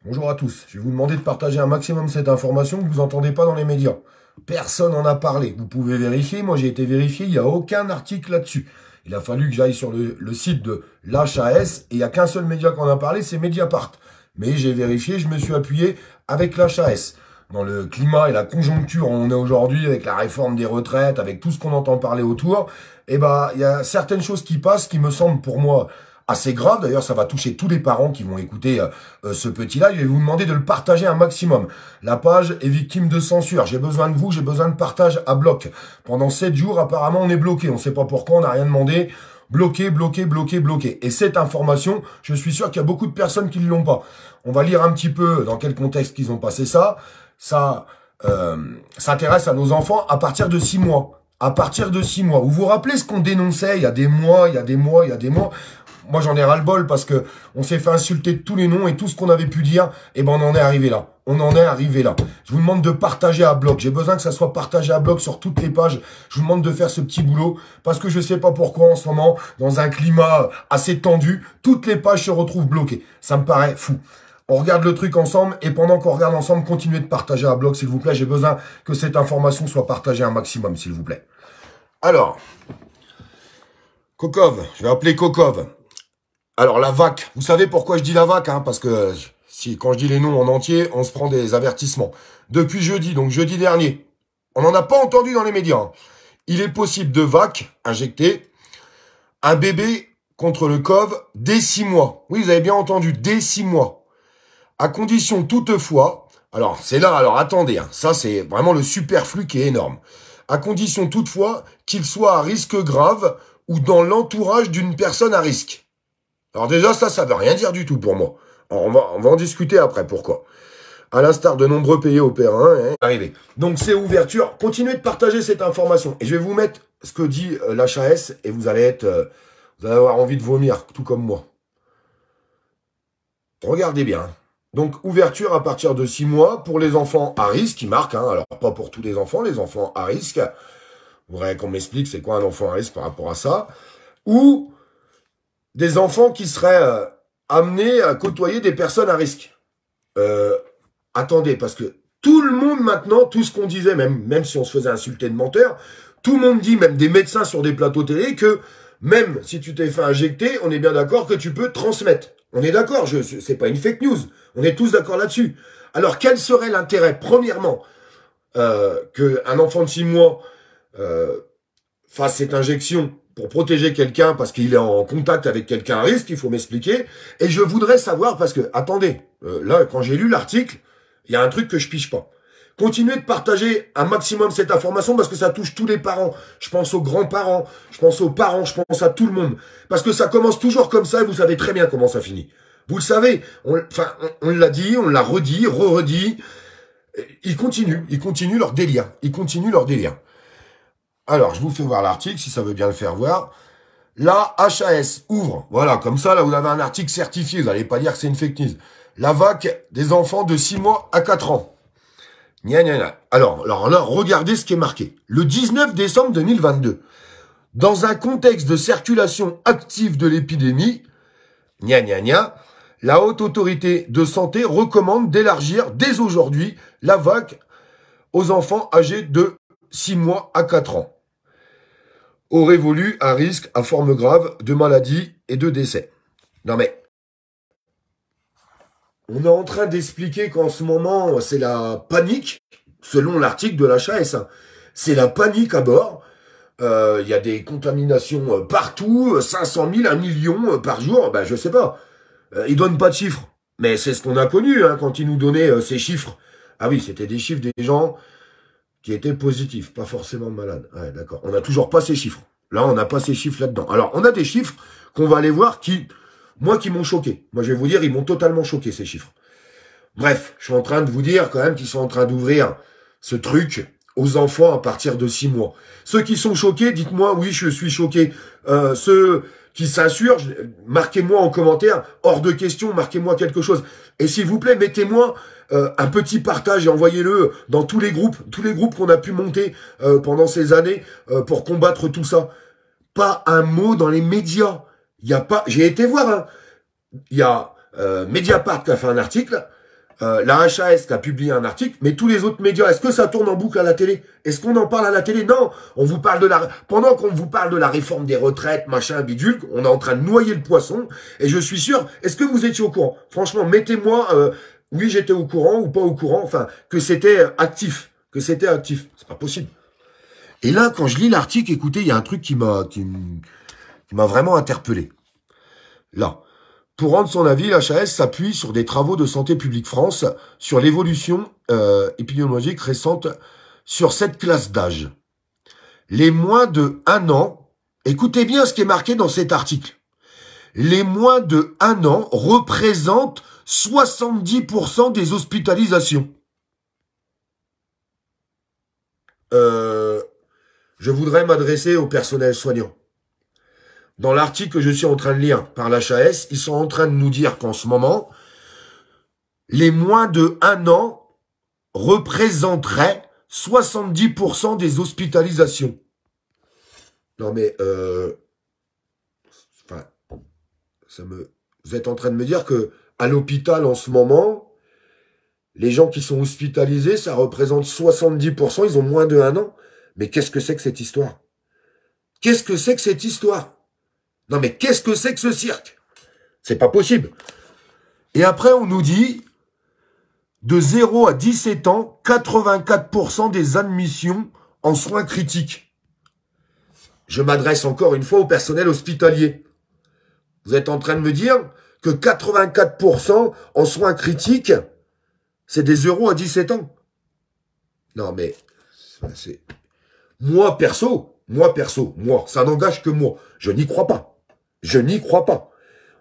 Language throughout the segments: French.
Bonjour à tous. Je vais vous demander de partager un maximum cette information que vous n'entendez pas dans les médias. Personne n'en a parlé. Vous pouvez vérifier. Moi, j'ai été vérifié. Il n'y a aucun article là-dessus. Il a fallu que j'aille sur le site de l'HAS et il n'y a qu'un seul média qui en a parlé, c'est Mediapart. Mais j'ai vérifié, je me suis appuyé avec l'HAS. Dans le climat et la conjoncture où on est aujourd'hui, avec la réforme des retraites, avec tout ce qu'on entend parler autour, il y a certaines choses qui passent qui me semblent pour moi assez grave. D'ailleurs, ça va toucher tous les parents qui vont écouter ce petit live. Je vais vous demander de le partager un maximum. La page est victime de censure. J'ai besoin de vous, j'ai besoin de partage à bloc. Pendant 7 jours, apparemment, on est bloqué. On ne sait pas pourquoi, on n'a rien demandé. Bloqué, bloqué, bloqué, bloqué. Et cette information, je suis sûr qu'il y a beaucoup de personnes qui ne l'ont pas. On va lire un petit peu dans quel contexte qu'ils ont passé ça. Ça s'intéresse à nos enfants à partir de 6 mois. À partir de 6 mois. Vous vous rappelez ce qu'on dénonçait il y a des mois, il y a des mois, il y a des mois. Moi, j'en ai ras-le-bol parce que on s'est fait insulter de tous les noms et tout ce qu'on avait pu dire, on en est arrivé là. On en est arrivé là. Je vous demande de partager à bloc. J'ai besoin que ça soit partagé à bloc sur toutes les pages. Je vous demande de faire ce petit boulot parce que je sais pas pourquoi en ce moment, dans un climat assez tendu, toutes les pages se retrouvent bloquées. Ça me paraît fou. On regarde le truc ensemble et pendant qu'on regarde ensemble, continuez de partager à bloc, s'il vous plaît. J'ai besoin que cette information soit partagée un maximum, s'il vous plaît. Alors, Kokov, je vais appeler Kokov. Alors, la VAC, vous savez pourquoi je dis la VAC, hein, parce que quand je dis les noms en entier, on se prend des avertissements. Depuis jeudi, donc jeudi dernier, on n'en a pas entendu dans les médias. Hein. Il est possible de VAC, injecter, un bébé contre le COV dès 6 mois. Oui, vous avez bien entendu, dès 6 mois. À condition toutefois, alors c'est là, alors attendez, hein, ça c'est vraiment le superflu qui est énorme. À condition toutefois qu'il soit à risque grave ou dans l'entourage d'une personne à risque. Alors déjà, ça veut rien dire du tout pour moi. Alors on va en discuter après, pourquoi. À l'instar de nombreux pays européens, hein, arrivé. Donc c'est ouverture. Continuez de partager cette information. Et je vais vous mettre ce que dit l'HAS et vous allez avoir envie de vomir, tout comme moi. Regardez bien. Donc ouverture à partir de 6 mois pour les enfants à risque, ils marquent, hein, alors pas pour tous les enfants à risque. Vous voudrez qu'on m'explique c'est quoi un enfant à risque par rapport à ça. Ou des enfants qui seraient amenés à côtoyer des personnes à risque. Attendez, parce que tout le monde maintenant, tout ce qu'on disait, même si on se faisait insulter de menteur, tout le monde dit, même des médecins sur des plateaux télé, que même si tu t'es fait injecter, on est bien d'accord que tu peux transmettre. On est d'accord, c'est pas une fake news. On est tous d'accord là-dessus. Alors, quel serait l'intérêt, premièrement, qu'un enfant de 6 mois fasse cette injection pour protéger quelqu'un parce qu'il est en contact avec quelqu'un à risque, il faut m'expliquer. Et je voudrais savoir, parce que, attendez, là, quand j'ai lu l'article, il y a un truc que je piche pas. Continuez de partager un maximum cette information parce que ça touche tous les parents. Je pense aux grands-parents, je pense aux parents, je pense à tout le monde. Parce que ça commence toujours comme ça et vous savez très bien comment ça finit. Vous le savez, on l'a dit, on l'a redit, re-redit. Ils continuent leur délire. Ils continuent leur délire. Alors, je vous fais voir l'article, si ça veut bien le faire voir. La HAS ouvre. Voilà, comme ça, là, vous avez un article certifié. Vous n'allez pas dire que c'est une fake news. La VAC des enfants de 6 mois à 4 ans. Gna, gna, gna. Alors là, regardez ce qui est marqué. Le 19 décembre 2022, dans un contexte de circulation active de l'épidémie, gna, gna, gna, la Haute Autorité de Santé recommande d'élargir dès aujourd'hui la VAC aux enfants âgés de 6 mois à 4 ans. Au révolu à risque à forme grave de maladie et de décès. Non mais, on est en train d'expliquer qu'en ce moment, c'est la panique, selon l'article de l'HAS. C'est la panique à bord. Il y a des contaminations partout, 500 000, 1 million par jour, ben je sais pas. Ils donnent pas de chiffres, mais c'est ce qu'on a connu hein, quand ils nous donnaient ces chiffres. Ah oui, c'était des chiffres des gens qui étaient positifs, pas forcément malades. Ouais, d'accord. On n'a toujours pas ces chiffres. Là, on n'a pas ces chiffres là-dedans. Alors, on a des chiffres qu'on va aller voir qui m'ont choqué. Moi, je vais vous dire, ils m'ont totalement choqué, ces chiffres. Bref, je suis en train de vous dire quand même qu'ils sont en train d'ouvrir ce truc aux enfants à partir de 6 mois. Ceux qui sont choqués, dites-moi, oui, je suis choqué. Ceux qui s'insurgent, marquez-moi en commentaire, hors de question, marquez-moi quelque chose. Et s'il vous plaît, mettez-moi un petit partage et envoyez-le dans tous les groupes qu'on a pu monter pendant ces années pour combattre tout ça. Pas un mot dans les médias. Il y a pas. J'ai été voir. Hein. Il y a Mediapart qui a fait un article. la HAS qui a publié un article, mais tous les autres médias, est-ce que ça tourne en boucle à la télé? Est-ce qu'on en parle à la télé? Non, on vous parle de pendant qu'on vous parle de la réforme des retraites, machin, bidule, on est en train de noyer le poisson, et je suis sûr, est-ce que vous étiez au courant? Franchement, mettez-moi, oui, j'étais au courant ou pas au courant, enfin, que c'était actif, c'est pas possible. Et là, quand je lis l'article, écoutez, il y a un truc qui m'a vraiment interpellé. Là. Pour rendre son avis, l'HAS s'appuie sur des travaux de Santé publique France sur l'évolution épidémiologique récente sur cette classe d'âge. Les moins de 1 an, écoutez bien ce qui est marqué dans cet article. Les moins de 1 an représentent 70% des hospitalisations. Je voudrais m'adresser au personnel soignant. Dans l'article que je suis en train de lire par l'HAS, ils sont en train de nous dire qu'en ce moment, les moins de 1 an représenteraient 70% des hospitalisations. Non mais, enfin, vous êtes en train de me dire que à l'hôpital en ce moment, les gens qui sont hospitalisés, ça représente 70%, ils ont moins de 1 an. Mais qu'est-ce que c'est que cette histoire? Qu'est-ce que c'est que cette histoire? Non mais qu'est-ce que c'est que ce cirque? C'est pas possible. Et après on nous dit, de 0 à 17 ans, 84% des admissions en soins critiques. Je m'adresse encore une fois au personnel hospitalier. Vous êtes en train de me dire que 84% en soins critiques, c'est des 0 à 17 ans. Non mais, c'est... Moi perso, ça n'engage que moi. Je n'y crois pas. Je n'y crois pas.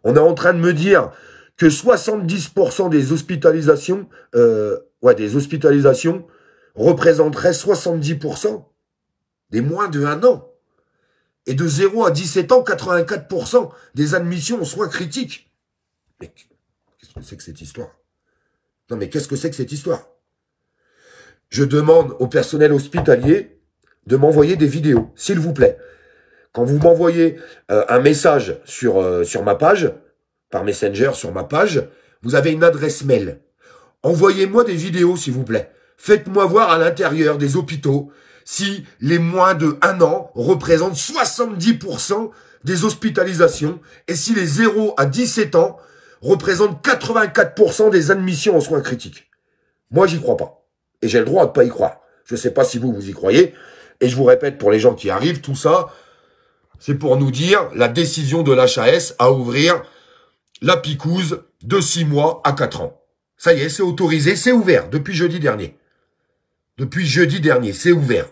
On est en train de me dire que 70% des hospitalisations, représenteraient 70% des moins de 1 an. Et de 0 à 17 ans, 84% des admissions en soins critiques. Mais qu'est-ce que c'est que cette histoire? Non mais qu'est-ce que c'est que cette histoire? Je demande au personnel hospitalier de m'envoyer des vidéos, s'il vous plaît. Quand vous m'envoyez un message sur ma page, par Messenger sur ma page, vous avez une adresse mail. Envoyez-moi des vidéos, s'il vous plaît. Faites-moi voir à l'intérieur des hôpitaux si les moins de 1 an représentent 70% des hospitalisations et si les 0 à 17 ans représentent 84% des admissions en soins critiques. Moi, j'y crois pas. Et j'ai le droit de pas y croire. Je sais pas si vous y croyez. Et je vous répète, pour les gens qui arrivent, tout ça, c'est pour nous dire la décision de l'HAS à ouvrir la picouse de 6 mois à 4 ans. Ça y est, c'est autorisé, c'est ouvert depuis jeudi dernier. Depuis jeudi dernier, c'est ouvert.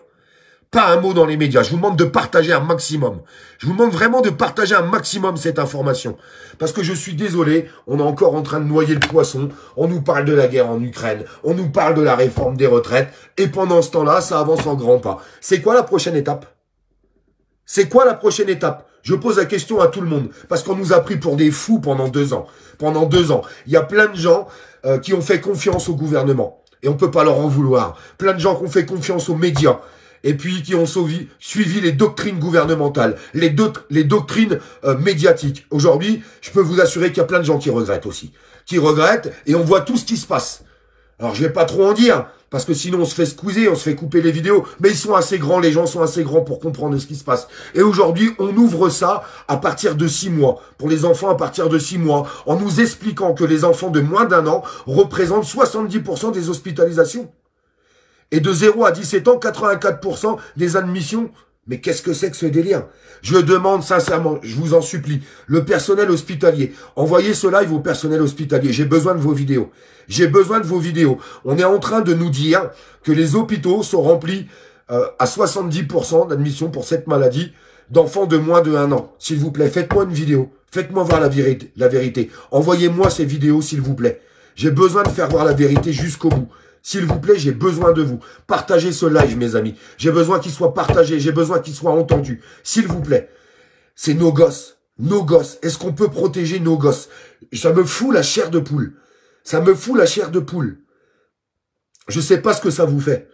Pas un mot dans les médias. Je vous demande de partager un maximum. Je vous demande vraiment de partager un maximum cette information. Parce que je suis désolé, on est encore en train de noyer le poisson. On nous parle de la guerre en Ukraine. On nous parle de la réforme des retraites. Et pendant ce temps-là, ça avance en grands pas. C'est quoi la prochaine étape? C'est quoi la prochaine étape? Je pose la question à tout le monde. Parce qu'on nous a pris pour des fous pendant 2 ans. Pendant 2 ans. Il y a plein de gens qui ont fait confiance au gouvernement. Et on peut pas leur en vouloir. Plein de gens qui ont fait confiance aux médias. Et puis qui ont suivi les doctrines gouvernementales, les doctrines médiatiques. Aujourd'hui, je peux vous assurer qu'il y a plein de gens qui regrettent aussi. Qui regrettent, et on voit tout ce qui se passe. Alors, je vais pas trop en dire, parce que sinon on se fait squeezer, on se fait couper les vidéos, mais ils sont assez grands, les gens sont assez grands pour comprendre ce qui se passe. Et aujourd'hui, on ouvre ça à partir de 6 mois, pour les enfants à partir de 6 mois, en nous expliquant que les enfants de moins d'1 an représentent 70% des hospitalisations. Et de 0 à 17 ans, 84% des admissions. Mais qu'est-ce que c'est que ce délire? Je demande sincèrement, je vous en supplie, le personnel hospitalier, envoyez ce live au personnel hospitalier. J'ai besoin de vos vidéos. J'ai besoin de vos vidéos. On est en train de nous dire que les hôpitaux sont remplis à 70% d'admissions pour cette maladie d'enfants de moins de 1 an. S'il vous plaît, faites-moi une vidéo. Faites-moi voir la vérité. Envoyez-moi ces vidéos, s'il vous plaît. J'ai besoin de faire voir la vérité jusqu'au bout. S'il vous plaît, j'ai besoin de vous. Partagez ce live, mes amis. J'ai besoin qu'il soit partagé. J'ai besoin qu'il soit entendu. S'il vous plaît. C'est nos gosses. Nos gosses. Est-ce qu'on peut protéger nos gosses? Ça me fout la chair de poule. Ça me fout la chair de poule. Je sais pas ce que ça vous fait.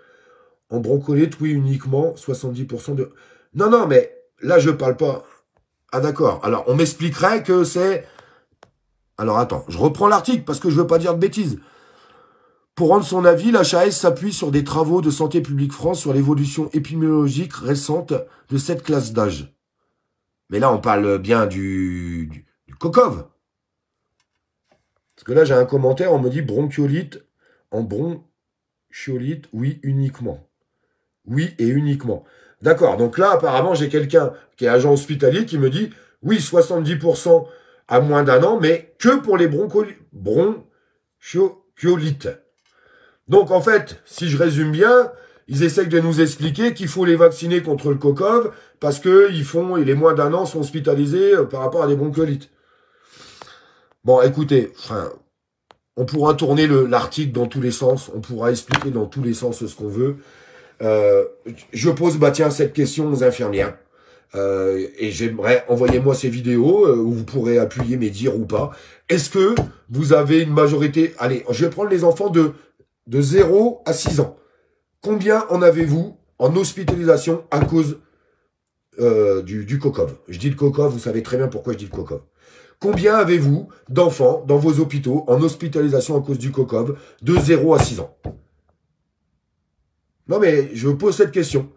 En broncolite, oui, uniquement 70% de... Non, mais là, je parle pas... Ah, d'accord. Alors, on m'expliquerait que c'est... Alors, attends. Je reprends l'article parce que je veux pas dire de bêtises. Pour rendre son avis, l'HAS s'appuie sur des travaux de Santé publique France sur l'évolution épidémiologique récente de cette classe d'âge. Mais là, on parle bien du COCOV. Parce que là, j'ai un commentaire, on me dit bronchiolite, en bronchiolite, oui, uniquement. Oui, et uniquement. D'accord, donc là, apparemment, j'ai quelqu'un qui est agent hospitalier qui me dit, oui, 70% à moins d'un an, mais que pour les bronchiolites. Donc, en fait, si je résume bien, ils essayent de nous expliquer qu'il faut les vacciner contre le COCOV parce que les moins d'un an sont hospitalisés par rapport à des bronchiolites. Bon, écoutez, on pourra tourner l'article dans tous les sens, on pourra expliquer dans tous les sens ce qu'on veut. Je pose, cette question aux infirmières. Et j'aimerais, envoyez-moi ces vidéos où vous pourrez appuyer mes dires ou pas. Est-ce que vous avez une majorité... Allez, je vais prendre les enfants de 0 à 6 ans. Combien en avez-vous en hospitalisation à cause du COCOV? Je dis le COCOV, vous savez très bien pourquoi je dis le COCOV. Combien avez-vous d'enfants dans vos hôpitaux en hospitalisation à cause du COCOV de 0 à 6 ans? Non mais, je vous pose cette question.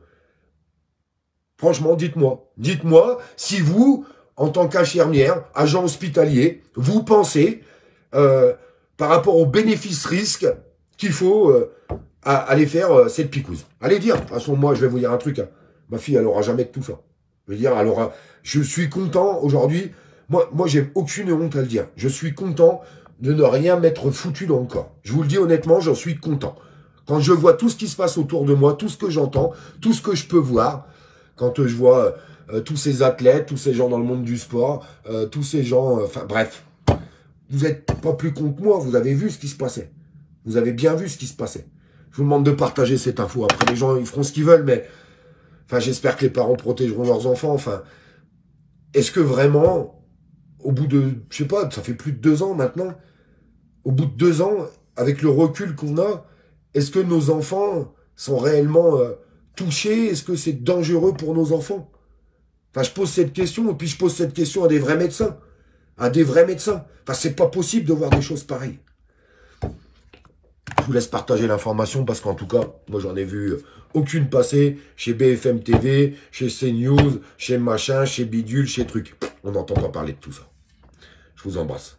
Franchement, dites-moi. Dites-moi si vous, en tant qu'infirmière, agent hospitalier, vous pensez, par rapport aux bénéfices-risques, qu'il faut aller faire cette picouse. Allez dire. De toute façon, moi, je vais vous dire un truc. Hein. Ma fille, elle aura jamais de tout ça. Je veux dire, je suis content aujourd'hui. Moi, j'ai aucune honte à le dire. Je suis content de ne rien m'être foutu dans le corps. Je vous le dis honnêtement, j'en suis content. Quand je vois tout ce qui se passe autour de moi, tout ce que j'entends, tout ce que je peux voir, quand je vois tous ces athlètes, tous ces gens dans le monde du sport, tous ces gens... bref, vous n'êtes pas plus con que moi, vous avez vu ce qui se passait. Vous avez bien vu ce qui se passait. Je vous demande de partager cette info. Après, les gens, ils feront ce qu'ils veulent, mais... j'espère que les parents protégeront leurs enfants. Est-ce que vraiment, au bout de... Je sais pas, ça fait plus de 2 ans maintenant. Au bout de 2 ans, avec le recul qu'on a, est-ce que nos enfants sont réellement touchés? Est-ce que c'est dangereux pour nos enfants? Je pose cette question, et puis je pose cette question à des vrais médecins. À des vrais médecins. C'est pas possible de voir des choses pareilles. Je vous laisse partager l'information, parce qu'en tout cas, moi j'en ai vu aucune passer chez BFM TV, chez CNews, chez machin, chez Bidule, chez truc. On n'entend pas parler de tout ça. Je vous embrasse.